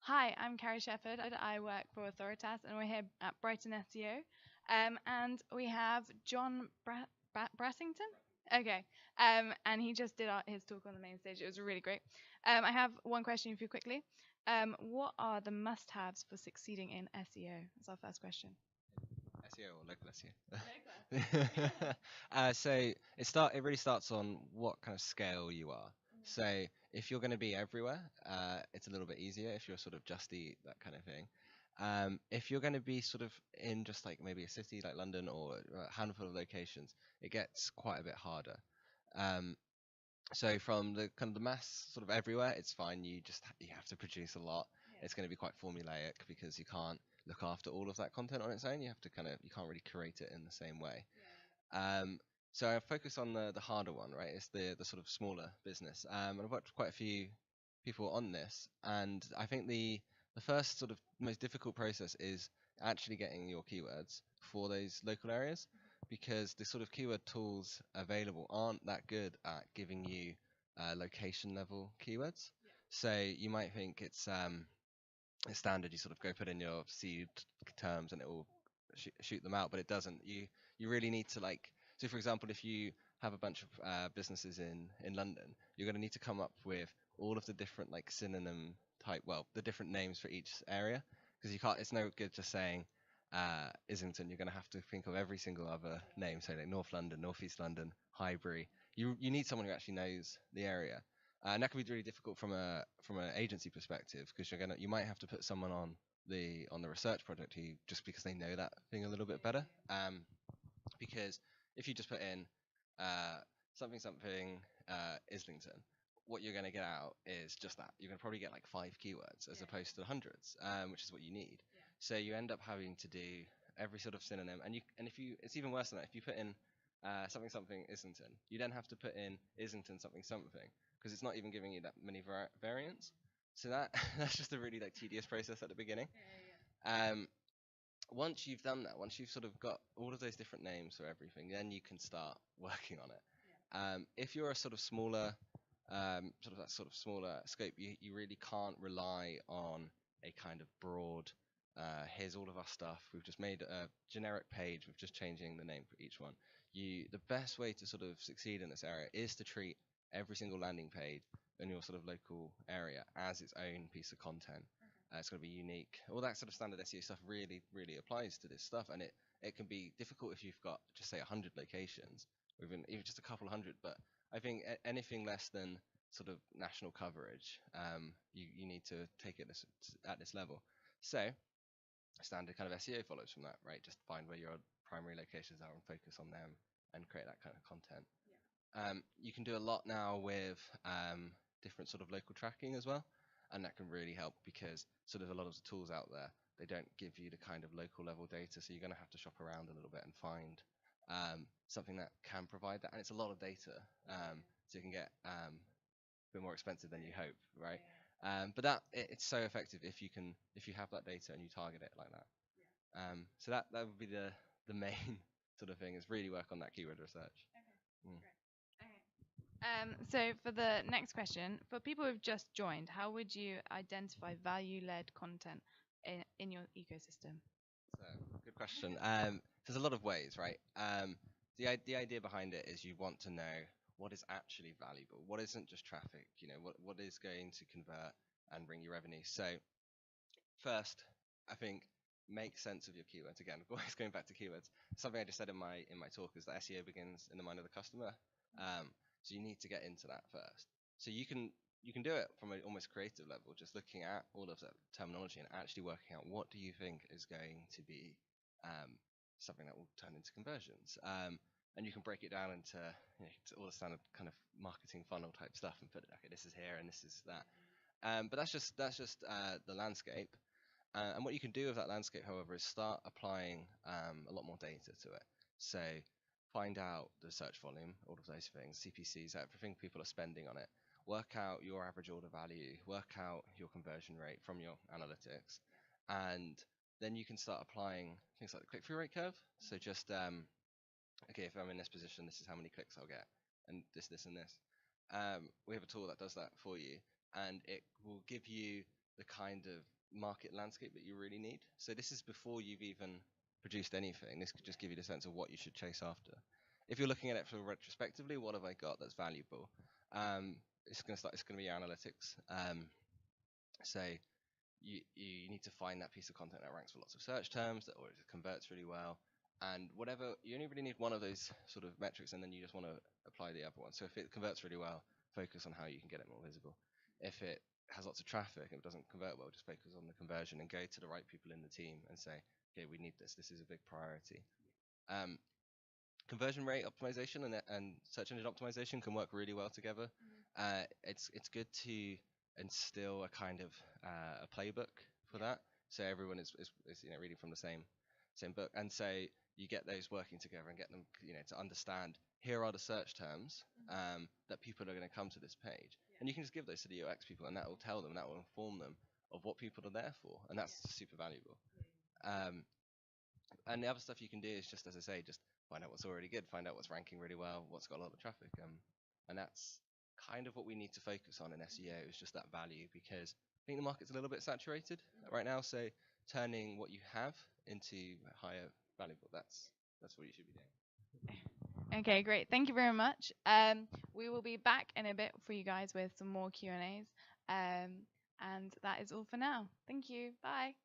Hi, I'm Carrie Shepherd. I work for Authoritas, and we're here at Brighton SEO. And we have John Brasington. Okay. And he just did his talk on the main stage. It was really great. I have one question for you quickly. What are the must-haves for succeeding in SEO? That's our first question. SEO or local SEO? It really starts on what kind of scale you are. So if you're going to be everywhere, it's a little bit easier if you're sort of just that kind of thing. If you're going to be sort of in just like maybe a city like London or a handful of locations, it gets quite a bit harder. So from the kind of the mass sort of everywhere, it's fine. You have to produce a lot. Yeah. It's going to be quite formulaic because you can't look after all of that content on its own. You can't really curate it in the same way. So I focus on the harder one, right? It's the sort of smaller business. And I've worked with quite a few people on this, and I think the first sort of most difficult process is actually getting your keywords for those local areas, because the sort of keyword tools available aren't that good at giving you location level keywords. So you might think it's standard. You sort of go put in your seed terms and it will shoot them out, but it doesn't. You really need to so for example, if you have a bunch of businesses in London, you're going to need to come up with all of the different like synonym the different names for each area, because you can't. It's no good just saying Islington. You're going to have to think of every single other name, so like North London, North East London, Highbury. You need someone who actually knows the area. And that can be really difficult from an agency perspective, because you might have to put someone on the research project who, just because they know that thing a little bit better. Because if you just put in something Islington, what you're going to get out is just that. You're going to probably get like 5 keywords as opposed to hundreds, which is what you need. So you end up having to do every sort of synonym, and it's even worse than that. If you put in something Islington, you then have to put in Islington something, because it's not even giving you that many variants. So that's just a really like tedious process at the beginning. Once you've done that, once you've sort of got all of those different names for everything, then you can start working on it. If you're a sort of smaller, sort of smaller scope, you really can't rely on a kind of broad. Here's all of our stuff. We've just made a generic page with just changing the name for each one. The best way to sort of succeed in this area is to treat every single landing page in your sort of local area as its own piece of content. It's going to be unique. All that sort of standard SEO stuff really, really applies to this stuff, and it can be difficult if you've got just say 100 locations, even just a couple hundred. But I think anything less than sort of national coverage, you need to take it at this level. So standard kind of SEO follows from that, right? Just find where your primary locations are and focus on them and create that kind of content. You can do a lot now with different sort of local tracking as well, and that can really help, because sort of a lot of the tools out there, they don't give you the kind of local level data, so you're going to have to shop around a little bit and find something that can provide that, and it's a lot of data, so you can get a bit more expensive than you hope, right? But it's so effective if you have that data and you target it like that. So that would be the main sort of thing, is really work on that keyword research. So for the next question, for people who've just joined, how would you identify value-led content in your ecosystem? So, good question. There's a lot of ways, right? The idea behind it is you want to know what is actually valuable, what isn't just traffic, what is going to convert and bring you revenue. So first, I think, make sense of your keywords. Again, always going back to keywords. Something I just said in my talk is that SEO begins in the mind of the customer. So you need to get into that first. So you can do it from an almost creative level, just looking at all of that terminology and actually working out what do you think is going to be something that will turn into conversions. And you can break it down into all the standard kind of marketing funnel type stuff and put it, okay, this is here and this is that. But that's just the landscape. And what you can do with that landscape, however, is start applying a lot more data to it. So find out the search volume, all of those things, CPCs, everything people are spending on it. Work out your average order value, work out your conversion rate from your analytics, and then you can start applying things like the click-through rate curve. So just, okay, if I'm in this position, this is how many clicks I'll get, and this, and this. We have a tool that does that for you, and it will give you the kind of market landscape that you really need. So this is before you've even produced anything. This could just give you the sense of what you should chase after. If you're looking at it from retrospectively, what have I got that's valuable? It's going to be your analytics. Say you need to find that piece of content that ranks for lots of search terms, or it converts really well, and whatever. You only really need one of those sort of metrics, and then you just want to apply the other one. So if it converts really well, focus on how you can get it more visible. If it has lots of traffic and it doesn't convert well, just focus on the conversion and go to the right people in the team and say, okay, we need this. This is a big priority. Conversion rate optimization and search engine optimization can work really well together. It's good to instill a kind of a playbook for that, so everyone is reading from the same book, and say you get those working together and get them to understand, here are the search terms that people are going to come to this page, and you can just give those to the UX people, and that will tell them, that will inform them of what people are there for, and that's super valuable. And the other stuff you can do is just, as I say, just find out what's already good, find out what's ranking really well, what's got a lot of traffic, and that's kind of what we need to focus on in SEO, is just that value, because I think the market's a little bit saturated right now. So turning what you have into higher valuable, that's what you should be doing. Okay, great. Thank you very much. We will be back in a bit for you guys with some more Q&As. And that is all for now. Thank you. Bye.